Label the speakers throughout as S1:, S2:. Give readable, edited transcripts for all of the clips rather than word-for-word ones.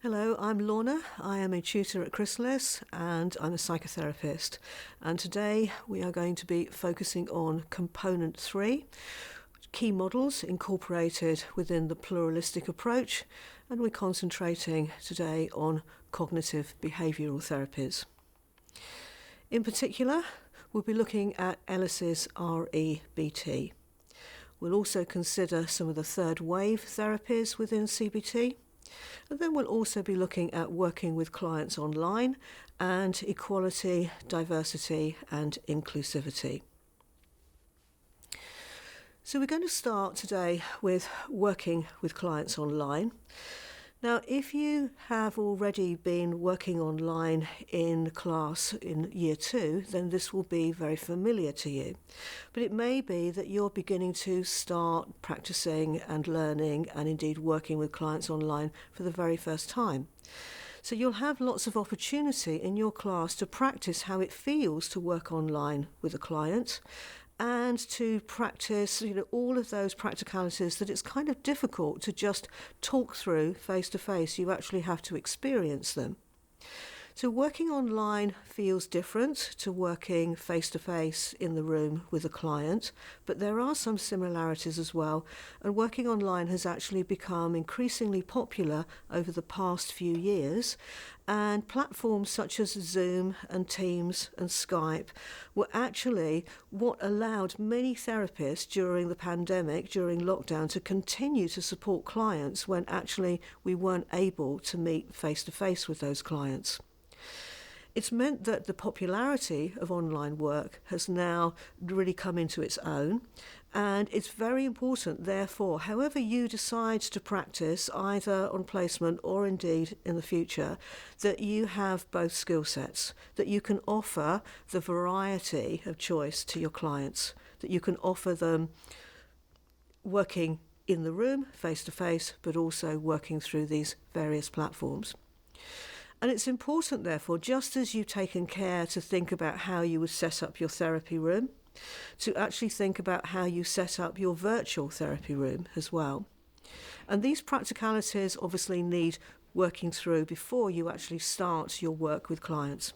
S1: Hello, I'm Lorna. I am a tutor at Chrysalis and I'm a psychotherapist. And today we are going to be focusing on component 3, key models incorporated within the pluralistic approach, and we're concentrating today on cognitive behavioural therapies. In particular, we'll be looking at Ellis's REBT. We'll also consider some of the third wave therapies within CBT. And then we'll also be looking at working with clients online and equality, diversity and inclusivity. So we're going to start today with working with clients online. Now, if you have already been working online in class in year 2, then this will be very familiar to you. But it may be that you're beginning to start practicing and learning and indeed working with clients online for the very first time. So you'll have lots of opportunity in your class to practice how it feels to work online with a client, and to practice, all of those practicalities that it's kind of difficult to just talk through face to face. You actually have to experience them. So working online feels different to working face-to-face in the room with a client, but there are some similarities as well, and working online has actually become increasingly popular over the past few years, and platforms such as Zoom and Teams and Skype were actually what allowed many therapists during the pandemic, during lockdown, to continue to support clients when actually we weren't able to meet face-to-face with those clients. It's meant that the popularity of online work has now really come into its own, and it's very important, therefore, however you decide to practice, either on placement or indeed in the future, that you have both skill sets, that you can offer the variety of choice to your clients, that you can offer them working in the room, face-to-face, but also working through these various platforms. And it's important, therefore, just as you've taken care to think about how you would set up your therapy room, to actually think about how you set up your virtual therapy room as well. And these practicalities obviously need working through before you actually start your work with clients.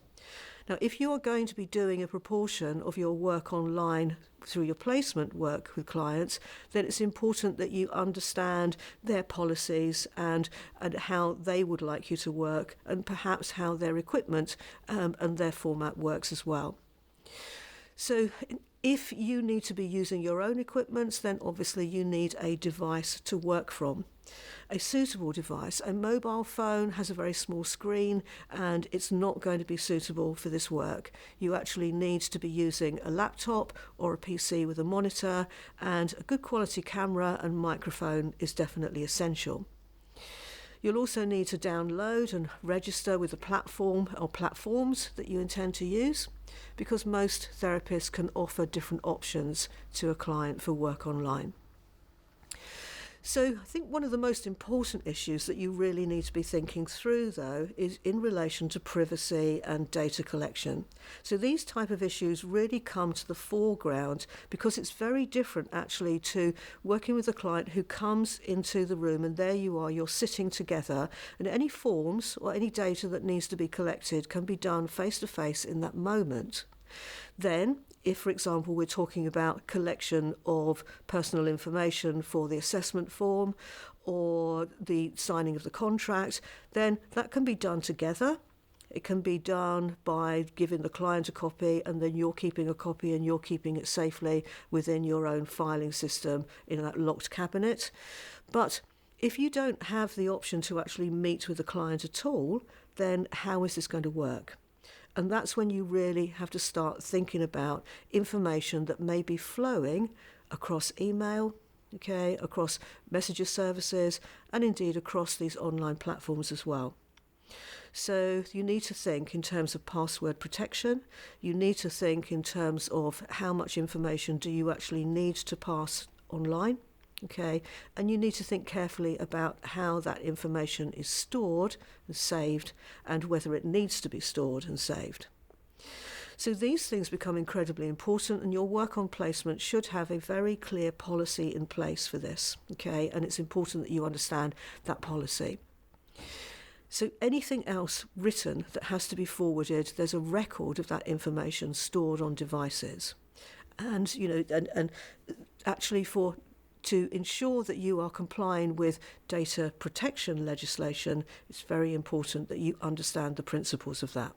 S1: Now, if you are going to be doing a proportion of your work online through your placement work with clients, then it's important that you understand their policies and how they would like you to work, and perhaps how their equipment and their format works as well. So if you need to be using your own equipment, then obviously you need a device to work from. A suitable device. A mobile phone has a very small screen and it's not going to be suitable for this work. You actually need to be using a laptop or a PC with a monitor, and a good quality camera and microphone is definitely essential. You'll also need to download and register with a platform or platforms that you intend to use, because most therapists can offer different options to a client for work online. So I think one of the most important issues that you really need to be thinking through, though, is in relation to privacy and data collection. So these type of issues really come to the foreground because it's very different actually to working with a client who comes into the room and there you are, you're sitting together, and any forms or any data that needs to be collected can be done face to face in that moment. Then, if, for example, we're talking about collection of personal information for the assessment form or the signing of the contract, then that can be done together. It can be done by giving the client a copy, and then you're keeping a copy and you're keeping it safely within your own filing system in that locked cabinet. But if you don't have the option to actually meet with the client at all, then how is this going to work? And that's when you really have to start thinking about information that may be flowing across email, across messenger services, and indeed across these online platforms as well. So you need to think in terms of password protection. You need to think in terms of how much information do you actually need to pass online. And you need to think carefully about how that information is stored and saved, and whether it needs to be stored and saved. So these things become incredibly important, and your work on placement should have a very clear policy in place for this, and it's important that you understand that policy. So anything else written that has to be forwarded, there's a record of that information stored on devices. And, and actually to ensure that you are complying with data protection legislation, it's very important that you understand the principles of that.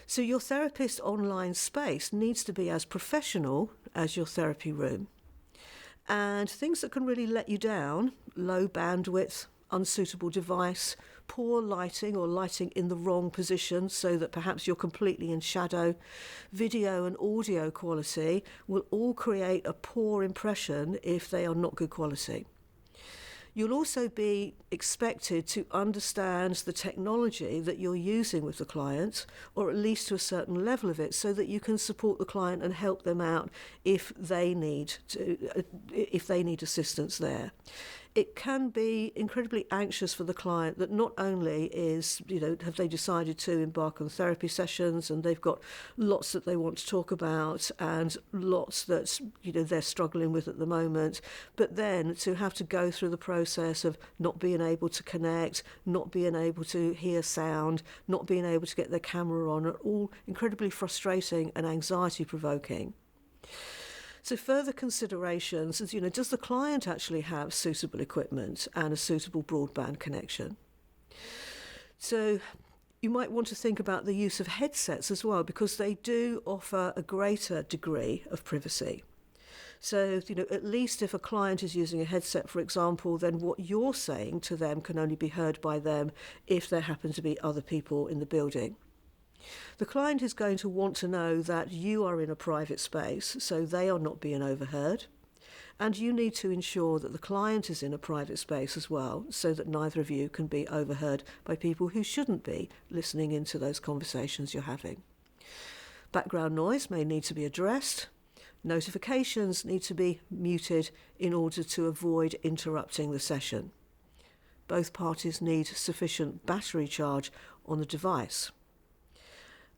S1: So your therapist online space needs to be as professional as your therapy room. And things that can really let you down, low bandwidth, unsuitable device, poor lighting or lighting in the wrong position so that perhaps you're completely in shadow, video and audio quality will all create a poor impression if they are not good quality. You'll also be expected to understand the technology that you're using with the client, or at least to a certain level of it, so that you can support the client and help them out if they need assistance there. It can be incredibly anxious for the client that not only have they decided to embark on therapy sessions and they've got lots that they want to talk about and lots that they're struggling with at the moment, but then to have to go through the process of not being able to connect, not being able to hear sound, not being able to get their camera on, are all incredibly frustrating and anxiety provoking. So further considerations is, does the client actually have suitable equipment and a suitable broadband connection? So you might want to think about the use of headsets as well, because they do offer a greater degree of privacy. So, at least if a client is using a headset, for example, then what you're saying to them can only be heard by them if there happen to be other people in the building. The client is going to want to know that you are in a private space, so they are not being overheard. And you need to ensure that the client is in a private space as well, so that neither of you can be overheard by people who shouldn't be listening into those conversations you're having. Background noise may need to be addressed. Notifications need to be muted in order to avoid interrupting the session. Both parties need sufficient battery charge on the device.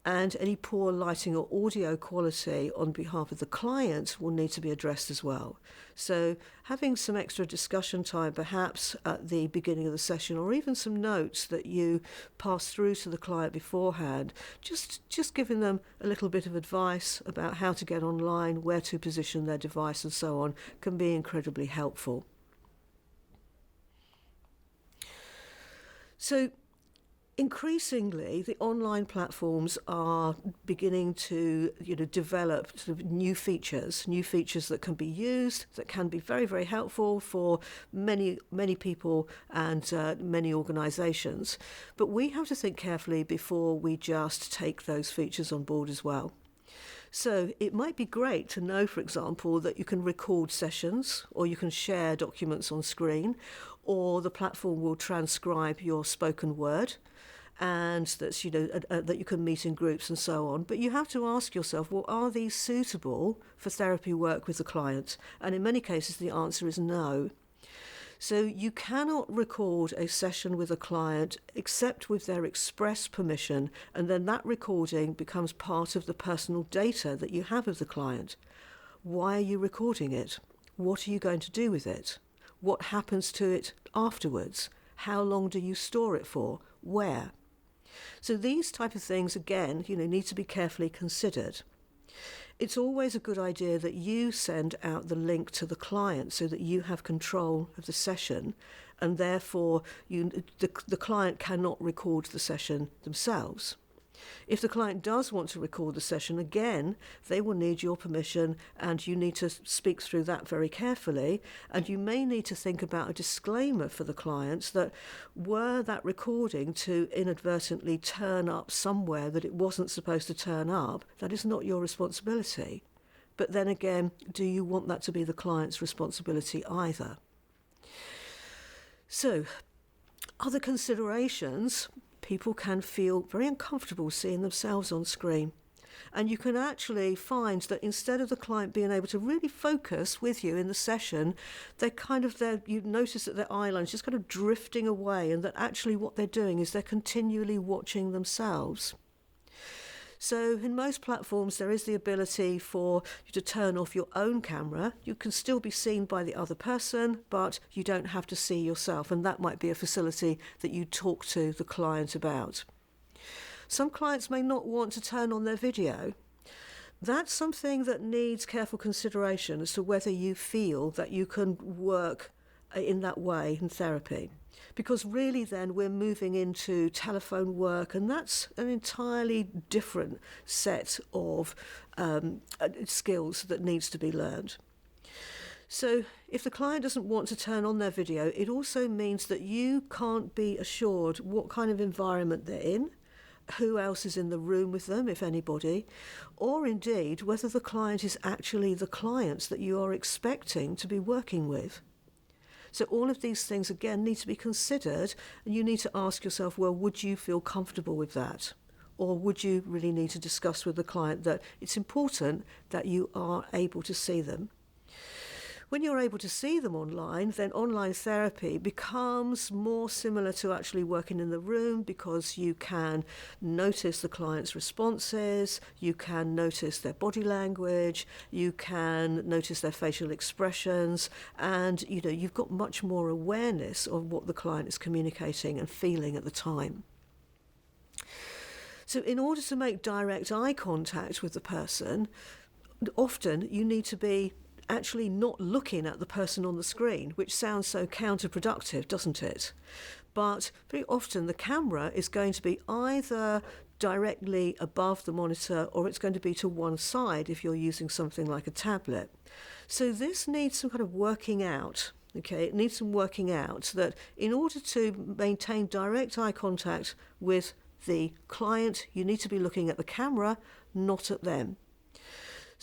S1: And any poor lighting or audio quality on behalf of the client will need to be addressed as well. So having some extra discussion time perhaps at the beginning of the session, or even some notes that you pass through to the client beforehand, just giving them a little bit of advice about how to get online, where to position their device and so on, can be incredibly helpful. So increasingly, the online platforms are beginning to develop sort of new features that can be used, that can be very, very helpful for many people and many organisations. But we have to think carefully before we just take those features on board as well. So it might be great to know, for example, that you can record sessions, or you can share documents on screen, or the platform will transcribe your spoken word, and that's that you can meet in groups and so on. But you have to ask yourself, well, are these suitable for therapy work with the client? And in many cases, the answer is no. So you cannot record a session with a client except with their express permission, and then that recording becomes part of the personal data that you have of the client. Why are you recording it? What are you going to do with it? What happens to it afterwards? How long do you store it for? Where? So these type of things, again, need to be carefully considered. It's always a good idea that you send out the link to the client so that you have control of the session, and therefore the client cannot record the session themselves. If the client does want to record the session, again, they will need your permission, and you need to speak through that very carefully. And you may need to think about a disclaimer for the clients that were that recording to inadvertently turn up somewhere that it wasn't supposed to turn up, that is not your responsibility. But then again, do you want that to be the client's responsibility either? So, other considerations: people can feel very uncomfortable seeing themselves on screen. And you can actually find that instead of the client being able to really focus with you in the session, you notice that their eye line is just kind of drifting away, and that actually what they're doing is they're continually watching themselves. So in most platforms, there is the ability for you to turn off your own camera. You can still be seen by the other person, but you don't have to see yourself. And that might be a facility that you talk to the client about. Some clients may not want to turn on their video. That's something that needs careful consideration as to whether you feel that you can work in that way in therapy. Because really then we're moving into telephone work, and that's an entirely different set of skills that needs to be learned. So if the client doesn't want to turn on their video, it also means that you can't be assured what kind of environment they're in, who else is in the room with them, if anybody, or indeed whether the client is actually the clients that you are expecting to be working with. So all of these things, again, need to be considered, and you need to ask yourself, well, would you feel comfortable with that? Or would you really need to discuss with the client that it's important that you are able to see them? When you're able to see them online, then online therapy becomes more similar to actually working in the room, because you can notice the client's responses, you can notice their body language, you can notice their facial expressions, and you've got much more awareness of what the client is communicating and feeling at the time. So in order to make direct eye contact with the person, often you need to be actually not looking at the person on the screen, which sounds so counterproductive, doesn't it? But very often the camera is going to be either directly above the monitor, or it's going to be to one side if you're using something like a tablet. So this needs some kind of working out. Okay, it needs some working out that in order to maintain direct eye contact with the client, you need to be looking at the camera, not at them.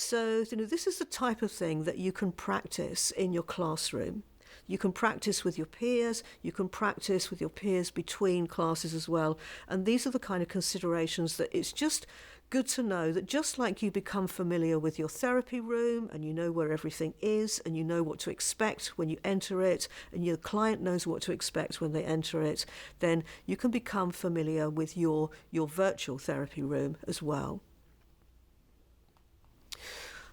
S1: So, this is the type of thing that you can practice in your classroom. You can practice with your peers, you can practice with your peers between classes as well. And these are the kind of considerations that it's just good to know that just like you become familiar with your therapy room and you know where everything is and you know what to expect when you enter it and your client knows what to expect when they enter it, then you can become familiar with your virtual therapy room as well.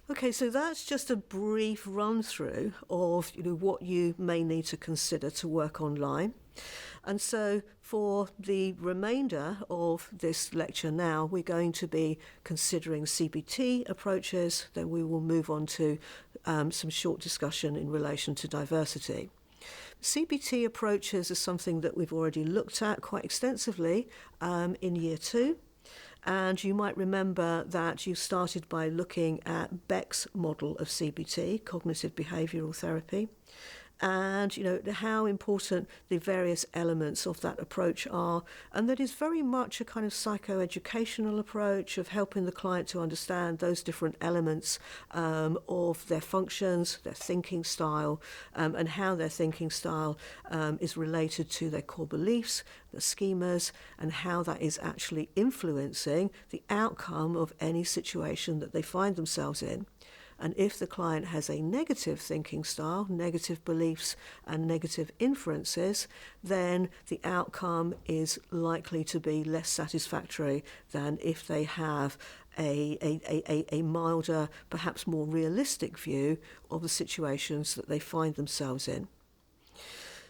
S1: Okay, so that's just a brief run through of what you may need to consider to work online. And so for the remainder of this lecture now, we're going to be considering CBT approaches, then we will move on to some short discussion in relation to diversity. CBT approaches is something that we've already looked at quite extensively in Year 2. And you might remember that you started by looking at Beck's model of CBT, cognitive behavioural therapy, and how important the various elements of that approach are, and that is very much a kind of psychoeducational approach of helping the client to understand those different elements of their functions, their thinking style, and how their thinking style is related to their core beliefs, the schemas, and how that is actually influencing the outcome of any situation that they find themselves in. And if the client has a negative thinking style, negative beliefs and negative inferences, then the outcome is likely to be less satisfactory than if they have a milder, perhaps more realistic view of the situations that they find themselves in.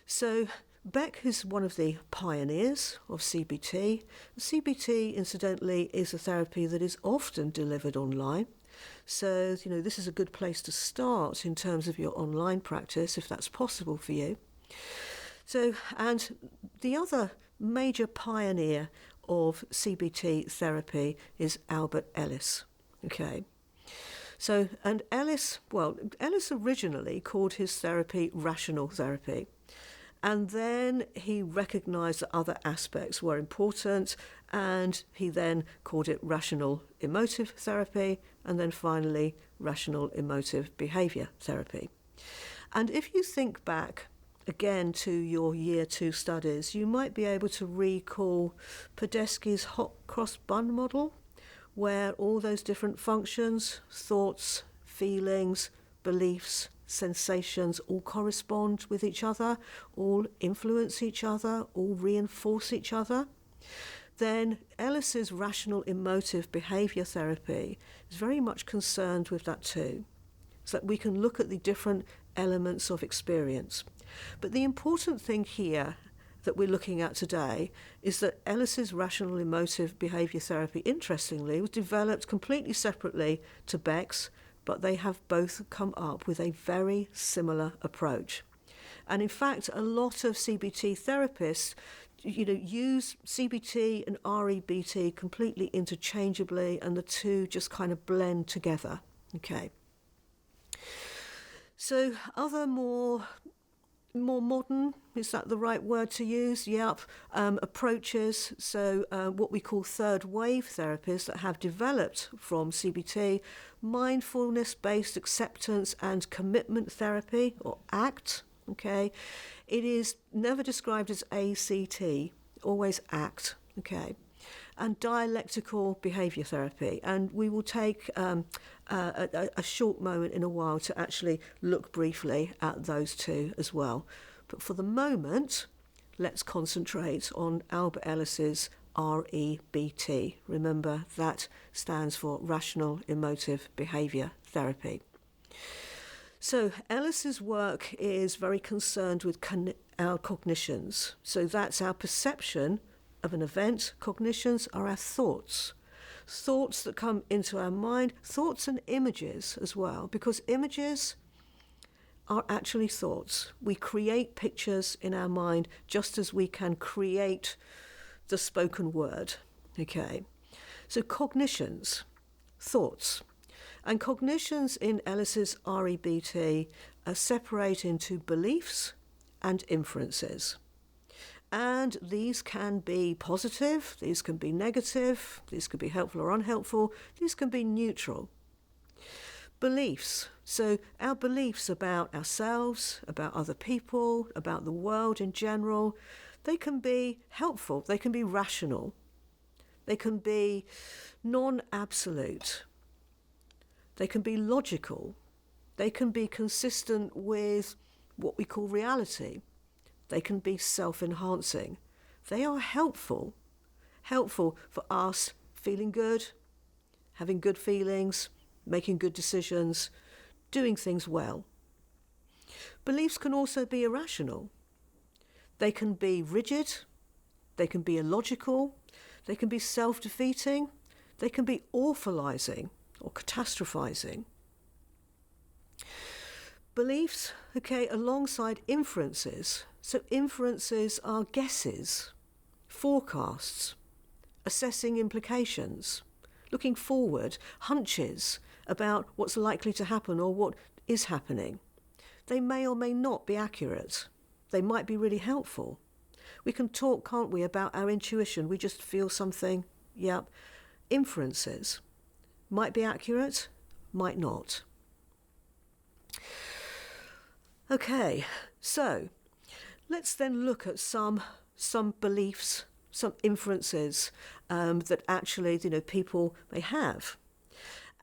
S1: So Beck is one of the pioneers of CBT. CBT, incidentally, is a therapy that is often delivered online. So, this is a good place to start in terms of your online practice, if that's possible for you. So, and the other major pioneer of CBT therapy is Albert Ellis. Okay. So, and Ellis originally called his therapy rational therapy. And then he recognised that other aspects were important, and he then called it rational emotive therapy, and then finally rational emotive behaviour therapy. And if you think back again to your Year 2 studies, you might be able to recall Podesky's hot cross bun model, where all those different functions, thoughts, feelings, beliefs, sensations all correspond with each other, all influence each other, all reinforce each other. then Ellis's rational emotive behaviour therapy is very much concerned with that too, so that we can look at the different elements of experience. But the important thing here that we're looking at today is that Ellis's rational emotive behaviour therapy, interestingly, was developed completely separately to Beck's, but they have both come up with a very similar approach. And in fact, a lot of CBT therapists use CBT and REBT completely interchangeably, and the two just kind of blend together. Okay. So other more modern, is that the right word to use? Yep. Approaches, so what we call third wave therapies that have developed from CBT, mindfulness-based acceptance and commitment therapy, or ACT. Okay, it is never described as ACT, always ACT. Okay, and dialectical behaviour therapy, and we will take a short moment in a while to actually look briefly at those two as well. But for the moment, let's concentrate on Albert Ellis's REBT. Remember, that stands for Rational Emotive Behaviour Therapy. So Ellis's work is very concerned with our cognitions. So that's our perception of an event. Cognitions are our thoughts. Thoughts that come into our mind, thoughts and images as well, because images are actually thoughts. We create pictures in our mind just as we can create the spoken word. Okay, so cognitions, thoughts. And cognitions in Ellis's REBT are separate into beliefs and inferences. And these can be positive, these can be negative, these can be helpful or unhelpful, these can be neutral. Beliefs, so our beliefs about ourselves, about other people, about the world in general, they can be helpful, they can be rational, they can be non-absolute. They can be logical. They can be consistent with what we call reality. They can be self-enhancing. They are helpful for us feeling good, having good feelings, making good decisions, doing things well. Beliefs can also be irrational. They can be rigid. They can be illogical. They can be self-defeating. They can be awfulizing or catastrophizing. Beliefs, okay, alongside inferences. So inferences are guesses, forecasts, assessing implications, looking forward, hunches about what's likely to happen or what is happening. They may or may not be accurate. They might be really helpful. We can talk, can't we, about our intuition. We just feel something. Yep. Inferences might be accurate, might not. Okay, so let's then look at some beliefs, some inferences that actually people may have.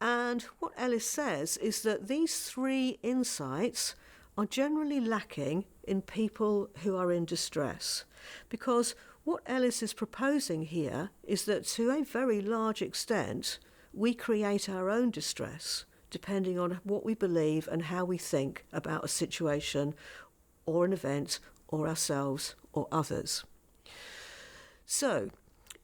S1: And what Ellis says is that these three insights are generally lacking in people who are in distress, because what Ellis is proposing here is that to a very large extent we create our own distress depending on what we believe and how we think about a situation or an event or ourselves or others. So,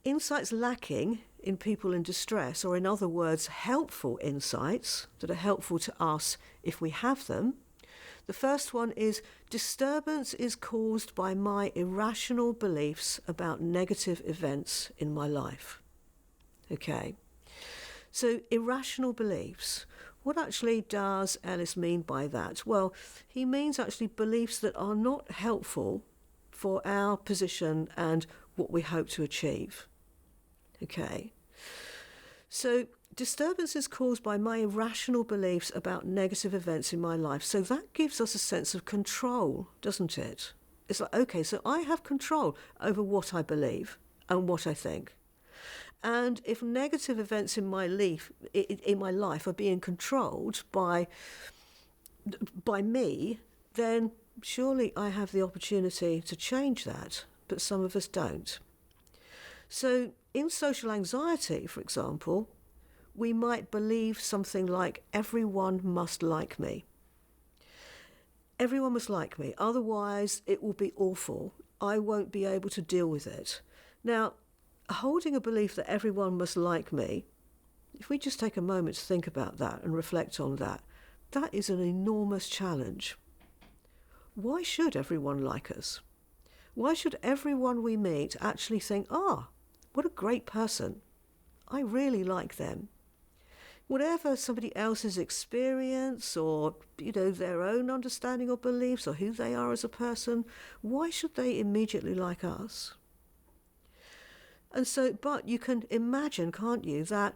S1: insights lacking in people in distress, or in other words, helpful insights that are helpful to us if we have them. The first one is disturbance is caused by my irrational beliefs about negative events in my life. Okay, so irrational beliefs. What actually does Ellis mean by that? Well, he means actually beliefs that are not helpful for our position and what we hope to achieve. Okay, so disturbance is caused by my irrational beliefs about negative events in my life. So that gives us a sense of control, doesn't it? It's like, okay, so I have control over what I believe and what I think. And if negative events in my life are being controlled by me, then surely I have the opportunity to change that. But some of us don't. So in social anxiety, for example, we might believe something like, everyone must like me. Everyone must like me, otherwise it will be awful. I won't be able to deal with it. Now, holding a belief that everyone must like me, if we just take a moment to think about that and reflect on that, that is an enormous challenge. Why should everyone like us? Why should everyone we meet actually think, what a great person. I really like them. Whatever somebody else's experience or, their own understanding or beliefs or who they are as a person, why should they immediately like us? And so, but you can imagine, can't you, that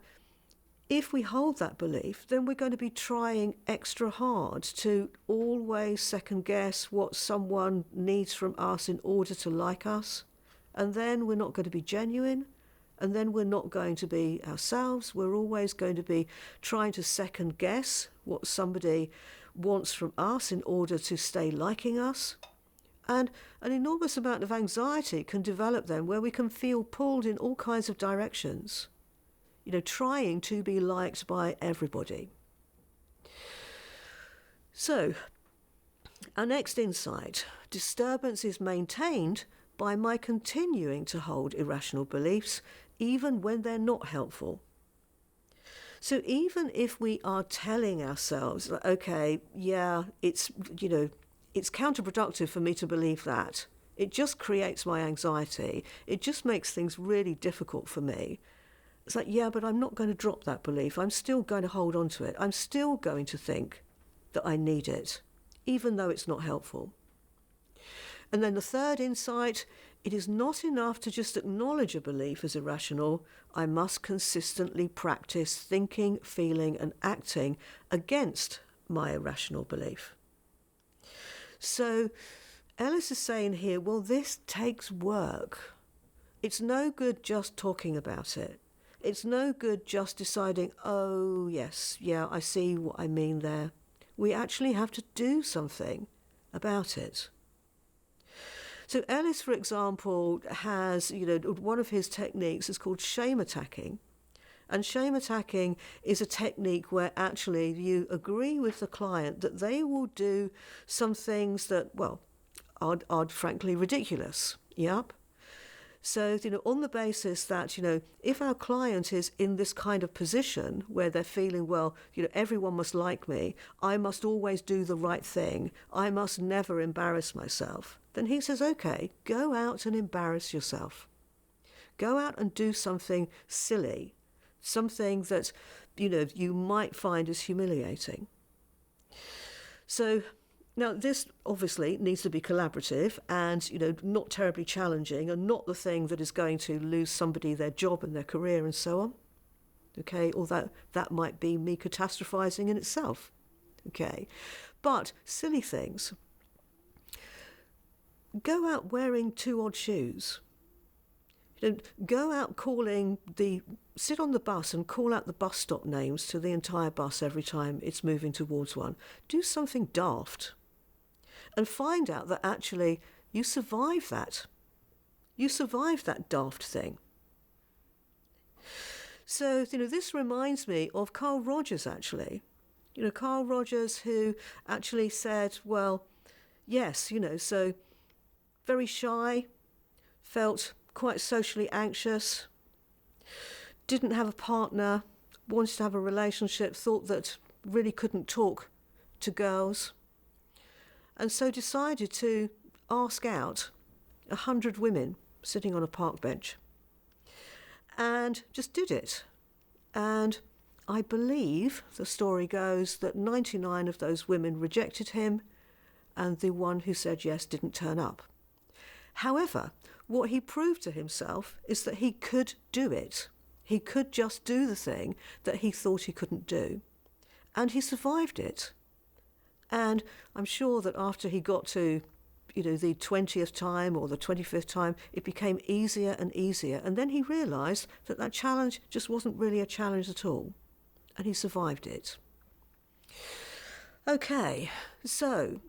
S1: if we hold that belief, then we're going to be trying extra hard to always second guess what someone needs from us in order to like us. And then we're not going to be genuine. And then we're not going to be ourselves. We're always going to be trying to second guess what somebody wants from us in order to stay liking us. And an enormous amount of anxiety can develop then, where we can feel pulled in all kinds of directions, trying to be liked by everybody. So, our next insight: disturbance is maintained by my continuing to hold irrational beliefs even when they're not helpful. So even if we are telling ourselves, okay, yeah, it's counterproductive for me to believe that. It just creates my anxiety. It just makes things really difficult for me. It's like, yeah, but I'm not going to drop that belief. I'm still going to hold on to it. I'm still going to think that I need it, even though it's not helpful. And then the third insight: it is not enough to just acknowledge a belief as irrational. I must consistently practice thinking, feeling, and acting against my irrational belief. So Ellis is saying here, well, this takes work. It's no good just talking about it. It's no good just deciding, oh, yes, yeah, I see what I mean there. We actually have to do something about it. So Ellis, for example, has, one of his techniques is called shame attacking. And shame attacking is a technique where actually you agree with the client that they will do some things that, well, are frankly ridiculous. Yep. So, on the basis that, if our client is in this kind of position where they're feeling, well, everyone must like me, I must always do the right thing, I must never embarrass myself, then he says, okay, go out and embarrass yourself. Go out and do something silly, something that, you might find as humiliating. So now, this obviously needs to be collaborative and, not terribly challenging, and not the thing that is going to lose somebody their job and their career and so on. Okay, although that might be me catastrophizing in itself. Okay, but silly things. Go out wearing 2 odd shoes. Go out sit on the bus and call out the bus stop names to the entire bus every time it's moving towards one. Do something daft. And find out that actually you survived that. You survived that daft thing. So, this reminds me of Carl Rogers, actually. Carl Rogers, who actually said, well, yes, so very shy, felt quite socially anxious, didn't have a partner, wanted to have a relationship, thought that really couldn't talk to girls, and so decided to ask out 100 women sitting on a park bench, and just did it. And I believe the story goes that 99 of those women rejected him, and the one who said yes didn't turn up. However, what he proved to himself is that he could do it. He could just do the thing that he thought he couldn't do. And he survived it. And I'm sure that after he got to, the 20th time or the 25th time, it became easier and easier. And then he realised that that challenge just wasn't really a challenge at all. And he survived it. Okay, so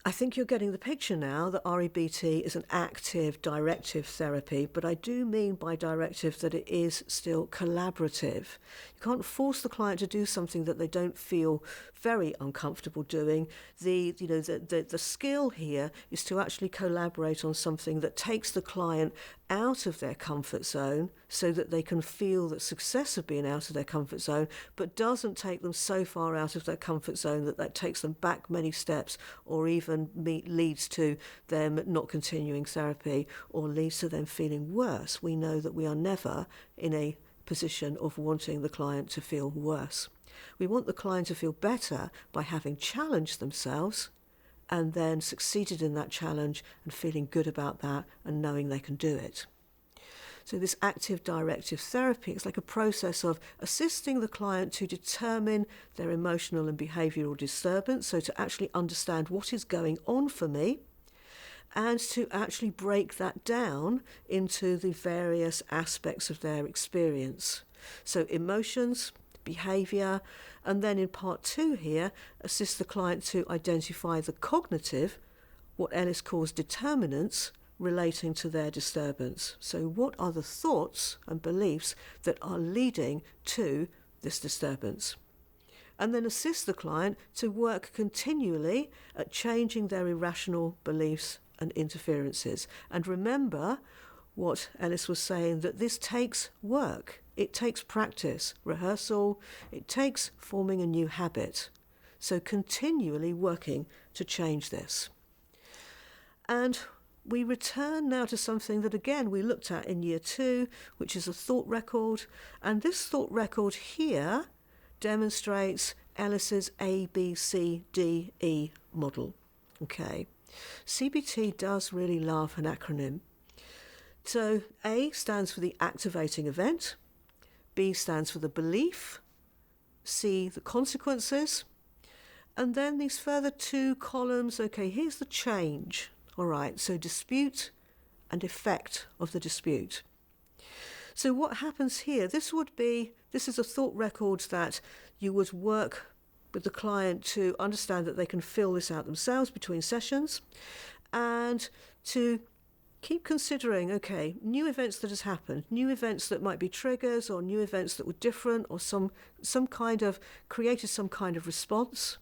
S1: I think you're getting the picture now that REBT is an active directive therapy, but I do mean by directive that it is still collaborative. You can't force the client to do something that they don't feel very uncomfortable doing. The skill here is to actually collaborate on something that takes the client out of their comfort zone so that they can feel the success of being out of their comfort zone, but doesn't take them so far out of their comfort zone that takes them back many steps, or even leads to them not continuing therapy, or leads to them feeling worse. We know that we are never in a position of wanting the client to feel worse. We want the client to feel better by having challenged themselves and then succeeded in that challenge and feeling good about that and knowing they can do it. So this active directive therapy is like a process of assisting the client to determine their emotional and behavioural disturbance, so to actually understand what is going on for me, and to actually break that down into the various aspects of their experience. So emotions, behaviour, and then in part 2 here, assist the client to identify the cognitive, what Ellis calls determinants, relating to their disturbance. So what are the thoughts and beliefs that are leading to this disturbance? And then assist the client to work continually at changing their irrational beliefs and interferences. And remember what Ellis was saying, that this takes work. It takes practice, rehearsal. It takes forming a new habit. So continually working to change this. And we return now to something that, again, we looked at in year 2, which is a thought record. And this thought record here demonstrates Ellis's ABCDE model. Okay. CBT does really love an acronym. So A stands for the activating event, B stands for the belief, C the consequences, and then these further 2 columns. Okay, here's the change. All right, so dispute and effect of the dispute. So what happens here, this is a thought record that you would work with the client to understand that they can fill this out themselves between sessions, and to keep considering, okay, new events that has happened, new events that might be triggers, or new events that were different, or some kind of created some kind of response.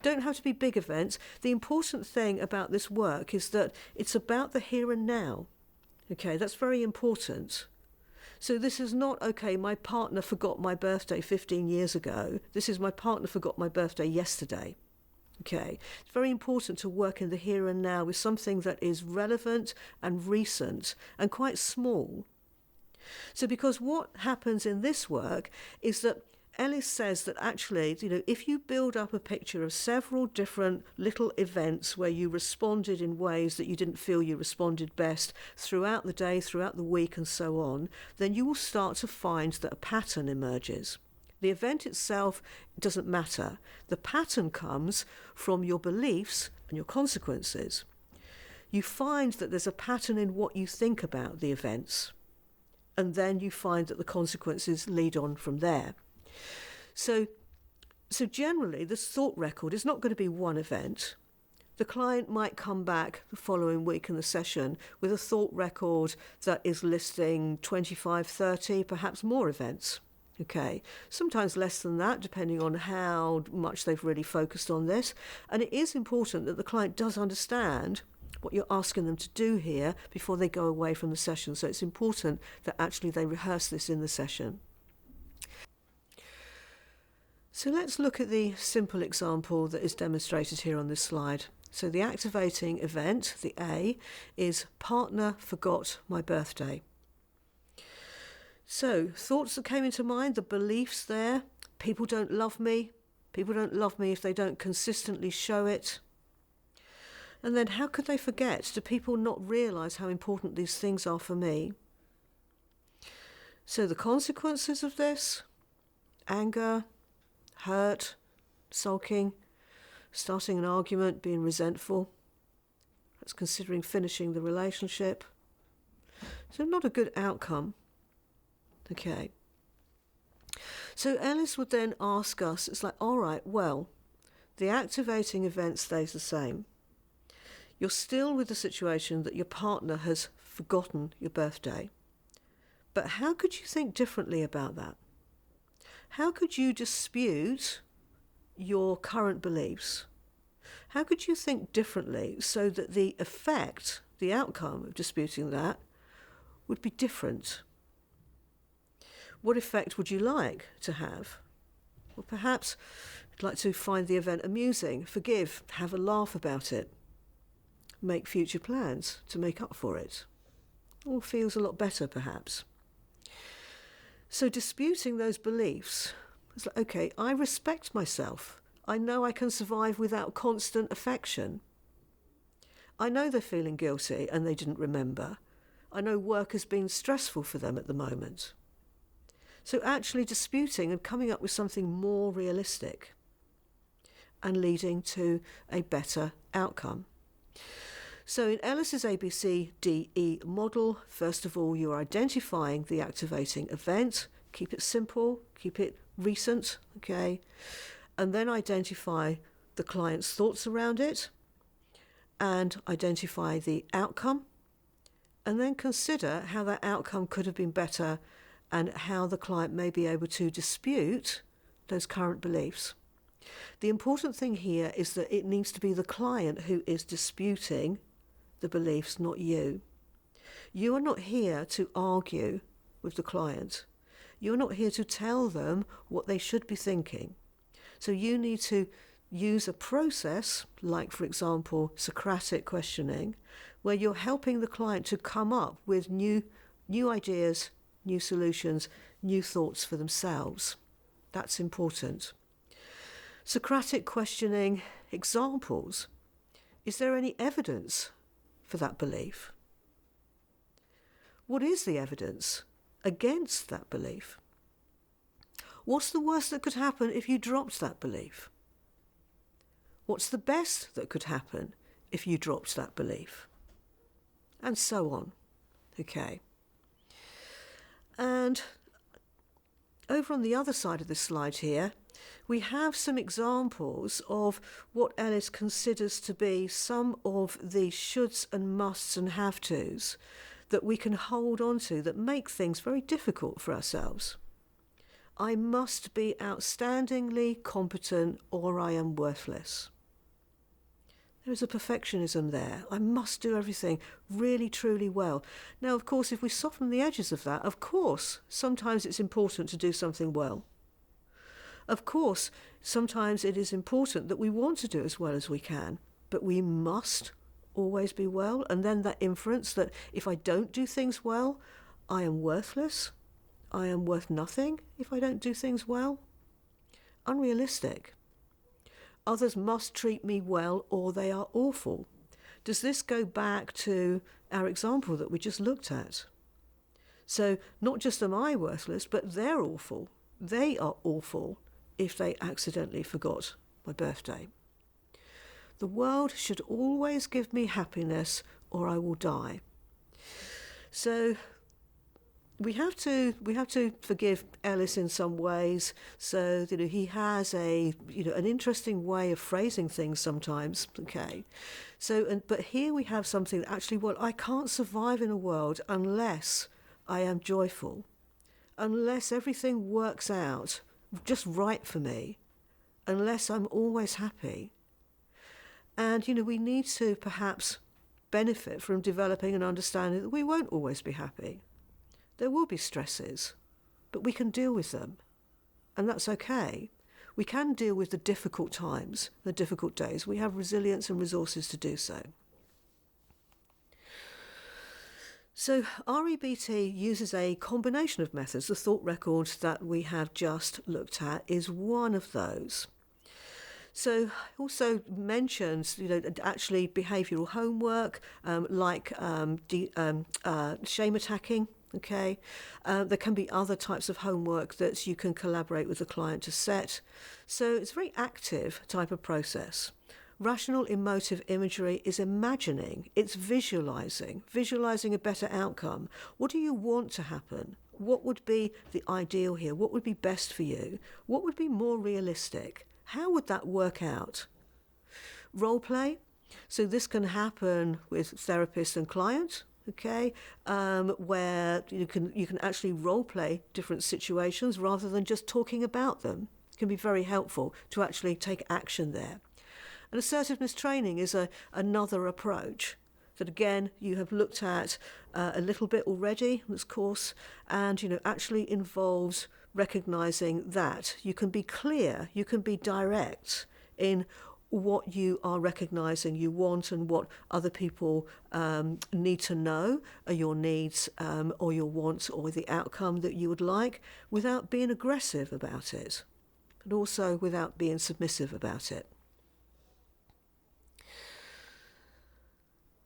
S1: Don't have to be big events. The important thing about this work is that it's about the here and now. Okay, that's very important. So this is not, okay, my partner forgot my birthday 15 years ago. This is my partner forgot my birthday yesterday. Okay, it's very important to work in the here and now with something that is relevant and recent and quite small. So because what happens in this work is that Ellis says that actually, if you build up a picture of several different little events where you responded in ways that you didn't feel you responded best throughout the day, throughout the week, and so on, then you will start to find that a pattern emerges. The event itself doesn't matter. The pattern comes from your beliefs and your consequences. You find that there's a pattern in what you think about the events, and then you find that the consequences lead on from there. So generally, this thought record is not going to be one event. The client might come back the following week in the session with a thought record that is listing 25, 30, perhaps more events. Okay, sometimes less than that, depending on how much they've really focused on this. And it is important that the client does understand what you're asking them to do here before they go away from the session. So it's important that actually they rehearse this in the session. So let's look at the simple example that is demonstrated here on this slide. So the activating event, the A, is partner forgot my birthday. So thoughts that came into mind, the beliefs there, people don't love me. People don't love me if they don't consistently show it. And then how could they forget? Do people not realise how important these things are for me? So the consequences of this, anger, hurt, sulking, starting an argument, being resentful. That's considering finishing the relationship. So not a good outcome. Okay. So Ellis would then ask us, it's like, all right, well, the activating event stays the same. You're still with the situation that your partner has forgotten your birthday. But how could you think differently about that? How could you dispute your current beliefs? How could you think differently so that the effect, the outcome of disputing that would be different? What effect would you like to have? Well, perhaps you'd like to find the event amusing, forgive, have a laugh about it, make future plans to make up for it. All feels a lot better, perhaps. So disputing those beliefs, it's like, okay, I respect myself. I know I can survive without constant affection. I know they're feeling guilty and they didn't remember. I know work has been stressful for them at the moment. So actually disputing and coming up with something more realistic and leading to a better outcome. So in Ellis's ABCDE model, first of all, you're identifying the activating event. Keep it simple, keep it recent, okay? And then identify the client's thoughts around it and identify the outcome. And then consider how that outcome could have been better and how the client may be able to dispute those current beliefs. The important thing here is that it needs to be the client who is disputing the beliefs, not you. You are not here to argue with the client. You're not here to tell them what they should be thinking. So you need to use a process, like, for example, Socratic questioning, where you're helping the client to come up with new ideas, new solutions, new thoughts for themselves. That's important. Socratic questioning examples. Is there any evidence for that belief? What is the evidence against that belief? What's the worst that could happen if you dropped that belief? What's the best that could happen if you dropped that belief? And so on. Okay. And over on the other side of the slide here, we have some examples of what Ellis considers to be some of the shoulds and musts and have-tos that we can hold on to that make things very difficult for ourselves. I must be outstandingly competent or I am worthless. There is a perfectionism there. I must do everything really, truly well. Now, of course, if we soften the edges of that, of course, sometimes it's important to do something well. Of course, sometimes it is important that we want to do as well as we can, but we must always be well. And then that inference that if I don't do things well, I am worthless, I am worth nothing if I don't do things well. Unrealistic. Others must treat me well or they are awful. Does this go back to our example that we just looked at? So not just am I worthless, but they're awful. They are awful if they accidentally forgot my birthday. The world should always give me happiness or I will die. So we have to forgive Ellis in some ways. So he has an interesting way of phrasing things sometimes. Okay, but here we have something that actually, I can't survive in a world unless I am joyful, unless everything works out just right for me, unless I'm always happy. And we need to perhaps benefit from developing an understanding that we won't always be happy. There will be stresses, but we can deal with them, and that's okay. We can deal with the difficult times, the difficult days. We have resilience and resources to do so. So REBT uses a combination of methods. The thought record that we have just looked at is one of those. So also mentions, actually behavioural homework, like shame attacking. Okay, there can be other types of homework that you can collaborate with the client to set. So it's a very active type of process. Rational emotive imagery is imagining, it's visualising a better outcome. What do you want to happen? What would be the ideal here? What would be best for you? What would be more realistic? How would that work out? Role play. So this can happen with therapist and client, okay, where you can actually role play different situations rather than just talking about them. It can be very helpful to actually take action there. And assertiveness training is another approach that, again, you have looked at a little bit already in this course, and actually involves recognizing that you can be clear, you can be direct in what you are recognizing you want and what other people need to know are your needs or your wants or the outcome that you would like, without being aggressive about it, but also without being submissive about it.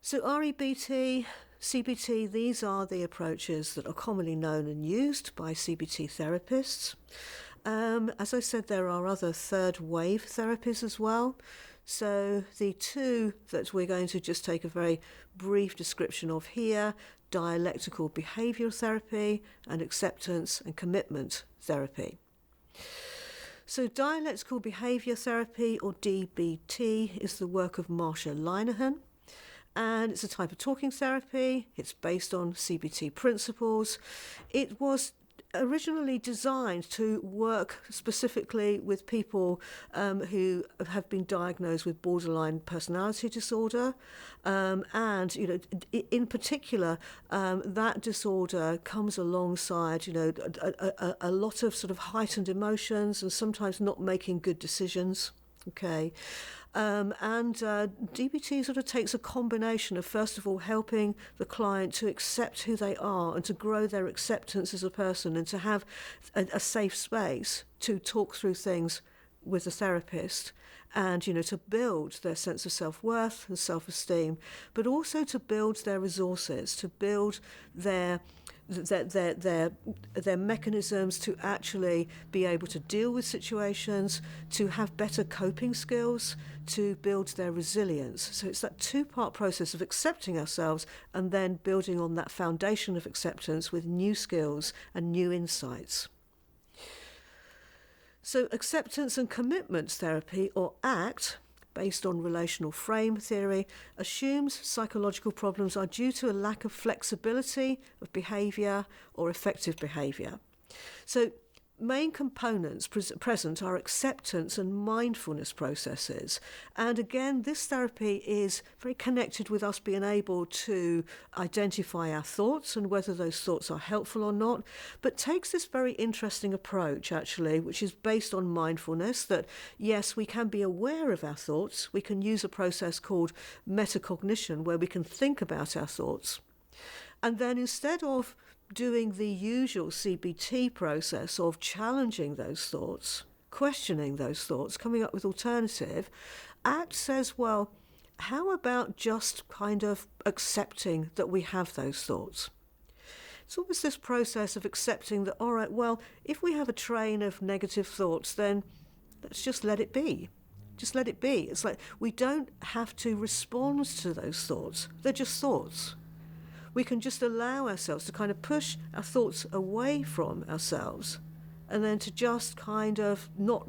S1: So REBT, CBT, these are the approaches that are commonly known and used by CBT therapists. As I said, there are other third wave therapies as well. So the two that we're going to just take a very brief description of here, dialectical behavioural therapy and acceptance and commitment therapy. So dialectical behaviour therapy, or DBT, is the work of Marsha Linehan. And it's a type of talking therapy. It's based on CBT principles. It was originally designed to work specifically with people who have been diagnosed with borderline personality disorder, and in particular that disorder comes alongside a lot of sort of heightened emotions and sometimes not making good decisions. Okay. DBT sort of takes a combination of, first of all, helping the client to accept who they are and to grow their acceptance as a person and to have a safe space to talk through things with the therapist and, to build their sense of self-worth and self-esteem, but also to build their resources, to build their mechanisms to actually be able to deal with situations, to have better coping skills, to build their resilience. So it's that two-part process of accepting ourselves and then building on that foundation of acceptance with new skills and new insights. So acceptance and commitment therapy, or ACT, based on relational frame theory, assumes psychological problems are due to a lack of flexibility of behaviour or effective behaviour. So main components present are acceptance and mindfulness processes. And again, this therapy is very connected with us being able to identify our thoughts and whether those thoughts are helpful or not, but takes this very interesting approach, actually, which is based on mindfulness, that yes, we can be aware of our thoughts. We can use a process called metacognition, where we can think about our thoughts. And then instead of doing the usual CBT process of challenging those thoughts, questioning those thoughts, coming up with alternative, ACT says, well, how about just kind of accepting that we have those thoughts? It's almost this process of accepting that, all right, well, if we have a train of negative thoughts, then let's just let it be. Just let it be. It's like we don't have to respond to those thoughts. They're just thoughts. We can just allow ourselves to kind of push our thoughts away from ourselves and then to just kind of not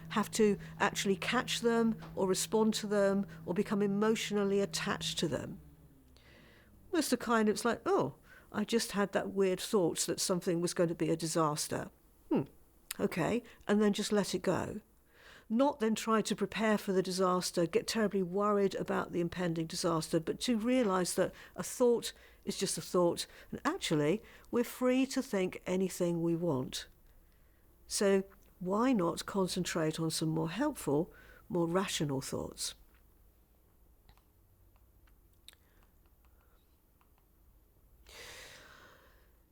S1: have to actually catch them or respond to them or become emotionally attached to them. It's it's like, oh, I just had that weird thought that something was going to be a disaster. Okay, and then just let it go. Not then try to prepare for the disaster, get terribly worried about the impending disaster, but to realise that a thought is just a thought, and actually we're free to think anything we want. So why not concentrate on some more helpful, more rational thoughts?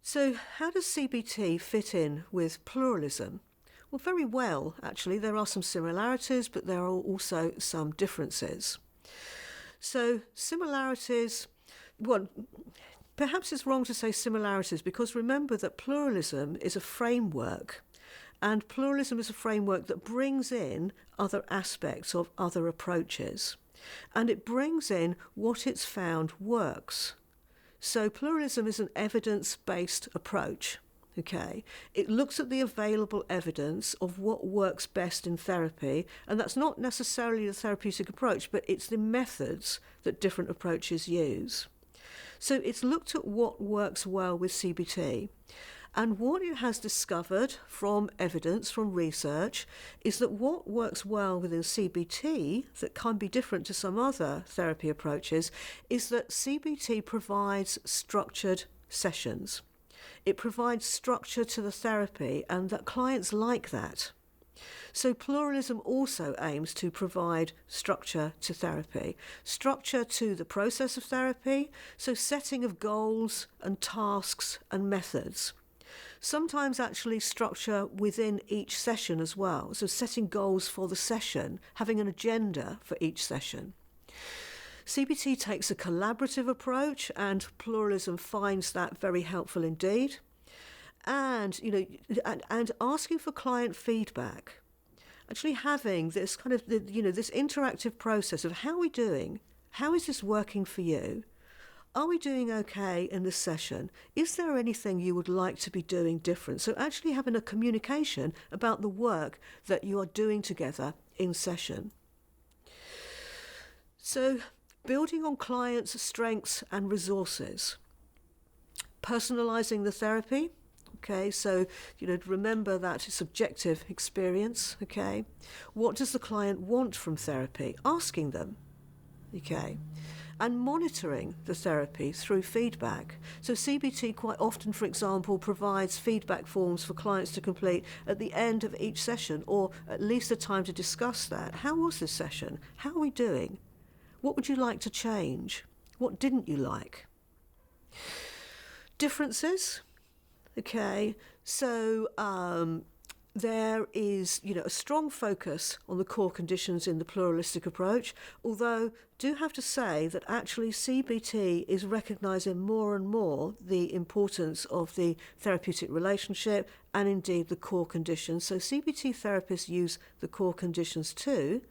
S1: So how does CBT fit in with pluralism? Well, very well, actually. There are some similarities, but there are also some differences. So similarities, well, perhaps it's wrong to say similarities, because remember that pluralism is a framework, and pluralism is a framework that brings in other aspects of other approaches, and it brings in what it's found works. So pluralism is an evidence-based approach. Okay, it looks at the available evidence of what works best in therapy, and that's not necessarily the therapeutic approach, but it's the methods that different approaches use. So it's looked at what works well with CBT. And what it has discovered from evidence, from research, is that what works well within CBT that can be different to some other therapy approaches is that CBT provides structured sessions. It provides structure to the therapy, and that clients like that. So pluralism also aims to provide structure to therapy, structure to the process of therapy, so setting of goals and tasks and methods. Sometimes actually structure within each session as well, so setting goals for the session, having an agenda for each session. CBT takes a collaborative approach, and pluralism finds that very helpful indeed. And, and asking for client feedback, actually having this kind of, this interactive process of how are we doing? How is this working for you? Are we doing okay in this session? Is there anything you would like to be doing different? So actually having a communication about the work that you are doing together in session. So building on clients' strengths and resources. Personalising the therapy. Okay, so, remember that subjective experience, okay? What does the client want from therapy? Asking them, okay? And monitoring the therapy through feedback. So CBT quite often, for example, provides feedback forms for clients to complete at the end of each session, or at least a time to discuss that. How was this session? How are we doing? What would you like to change? What didn't you like? Differences. Okay, so there is, a strong focus on the core conditions in the pluralistic approach, although do have to say that actually CBT is recognising more and more the importance of the therapeutic relationship and indeed the core conditions. So CBT therapists use the core conditions too,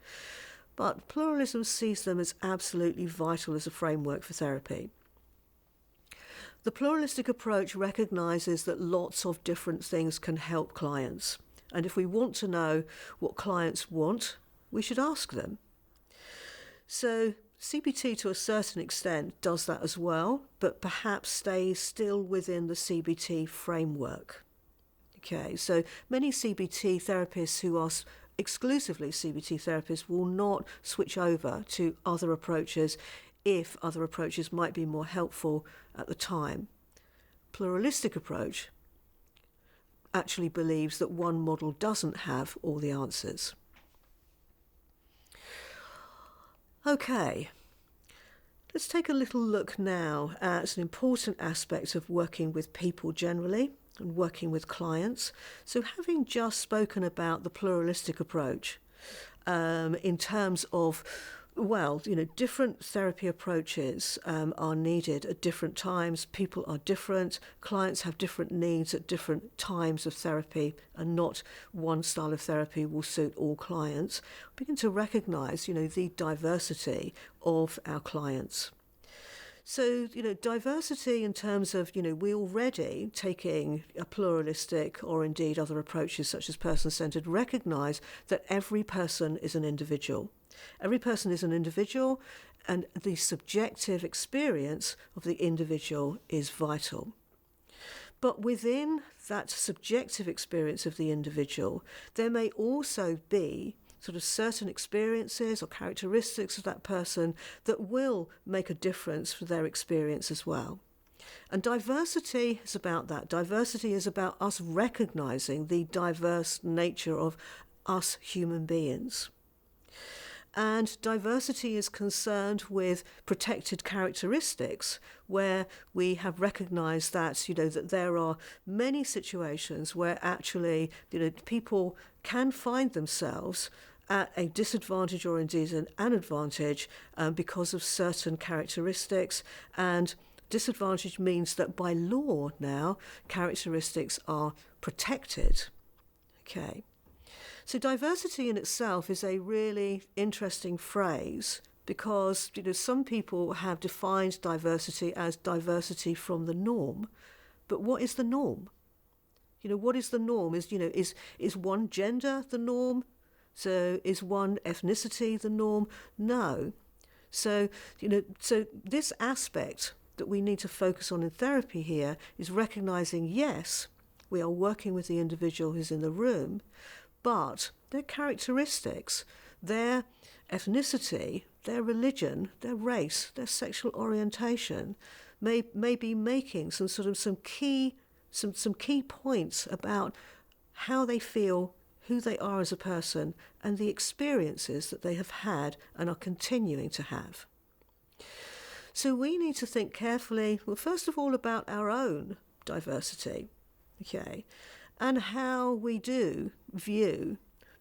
S1: but pluralism sees them as absolutely vital as a framework for therapy. The pluralistic approach recognises that lots of different things can help clients. And if we want to know what clients want, we should ask them. So CBT to a certain extent does that as well, but perhaps stays still within the CBT framework. Okay, so many CBT therapists who are exclusively CBT therapists will not switch over to other approaches if other approaches might be more helpful at the time. Pluralistic approach actually believes that one model doesn't have all the answers. Okay, let's take a little look now at an important aspect of working with people generally and working with clients. So having just spoken about the pluralistic approach in terms of different therapy approaches are needed at different times. People are different. Clients have different needs at different times of therapy, and not one style of therapy will suit all clients. We begin to recognise, the diversity of our clients. So, diversity in terms of, we already, taking a pluralistic or indeed other approaches such as person-centred, recognise that every person is an individual. Every person is an individual, and the subjective experience of the individual is vital. But within that subjective experience of the individual, there may also be sort of certain experiences or characteristics of that person that will make a difference for their experience as well. And diversity is about that. Diversity is about us recognising the diverse nature of us human beings. And diversity is concerned with protected characteristics, where we have recognised that, that there are many situations where actually, people can find themselves at a disadvantage or indeed an advantage because of certain characteristics. And disadvantage means that by law now, characteristics are protected. Okay. So diversity in itself is a really interesting phrase because, some people have defined diversity as diversity from the norm. But what is the norm? what is the norm? Is one gender the norm? So is one ethnicity the norm? No. So, so this aspect that we need to focus on in therapy here is recognizing, yes, we are working with the individual who's in the room, but their characteristics, their ethnicity, their religion, their race, their sexual orientation may be making some key points about how they feel, who they are as a person, and the experiences that they have had and are continuing to have. So we need to think carefully, well, first of all, about our own diversity, okay, and how we do view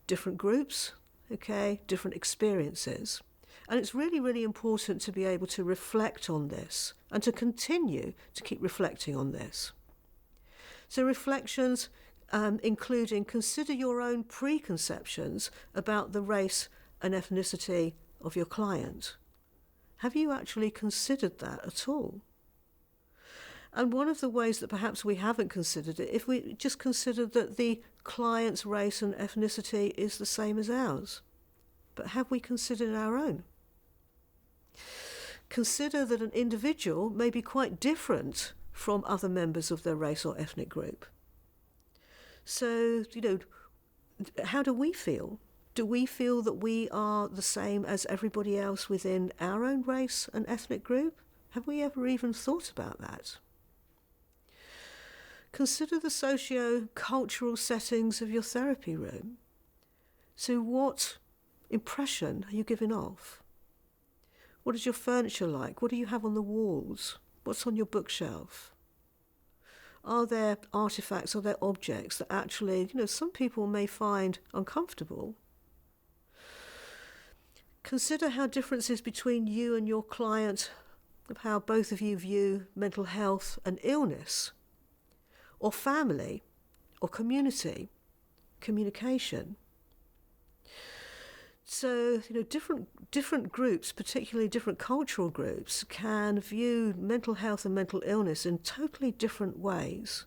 S1: different groups, okay, different experiences. And it's really, really important to be able to reflect on this and to continue to keep reflecting on this. So reflections including consider your own preconceptions about the race and ethnicity of your client. Have you actually considered that at all? And one of the ways that perhaps we haven't considered it, if we just considered that the client's race and ethnicity is the same as ours, but have we considered our own? Consider that an individual may be quite different from other members of their race or ethnic group. So, how do we feel? Do we feel that we are the same as everybody else within our own race and ethnic group? Have we ever even thought about that? Consider the socio-cultural settings of your therapy room. So what impression are you giving off? What is your furniture like? What do you have on the walls? What's on your bookshelf? Are there artifacts, are there objects that actually, some people may find uncomfortable? Consider how differences between you and your client, of how both of you view mental health and illness, or family, or community, communication. So, different groups, particularly different cultural groups, can view mental health and mental illness in totally different ways.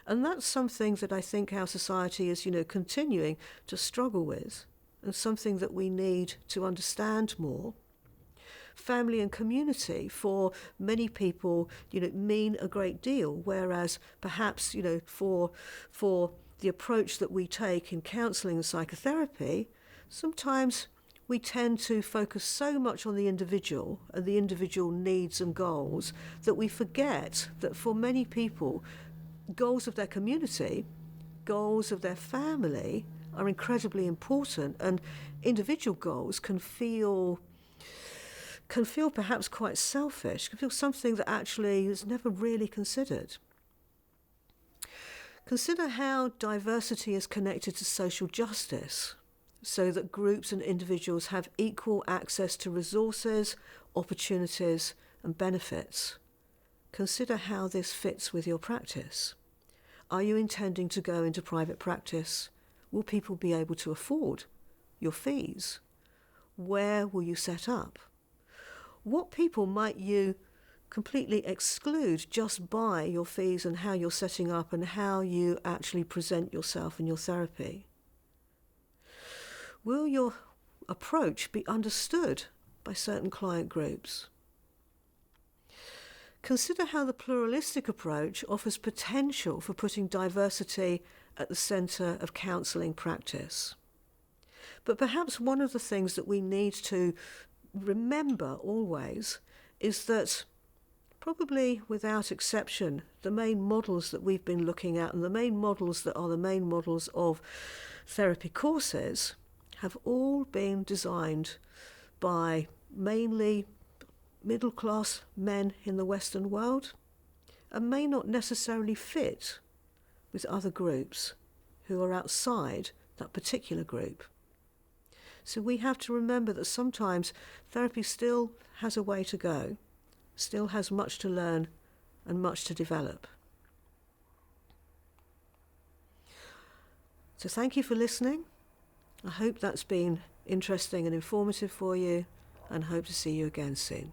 S1: And that's something that I think our society is, continuing to struggle with, and something that we need to understand more. Family and community, for many people, mean a great deal, whereas perhaps, for the approach that we take in counselling and psychotherapy, sometimes we tend to focus so much on the individual and the individual needs and goals that we forget that for many people, goals of their community, goals of their family are incredibly important, and individual goals can feel perhaps quite selfish, can feel something that actually is never really considered. Consider how diversity is connected to social justice, so that groups and individuals have equal access to resources, opportunities, and benefits. Consider how this fits with your practice. Are you intending to go into private practice? Will people be able to afford your fees? Where will you set up? What people might you completely exclude just by your fees and how you're setting up and how you actually present yourself in your therapy? Will your approach be understood by certain client groups? Consider how the pluralistic approach offers potential for putting diversity at the centre of counselling practice. But perhaps one of the things that we need to remember always is that, probably without exception, the main models that we've been looking at and the main models that are the main models of therapy courses have all been designed by mainly middle-class men in the Western world and may not necessarily fit with other groups who are outside that particular group. So we have to remember that sometimes therapy still has a way to go, still has much to learn and much to develop. So thank you for listening. I hope that's been interesting and informative for you, and hope to see you again soon.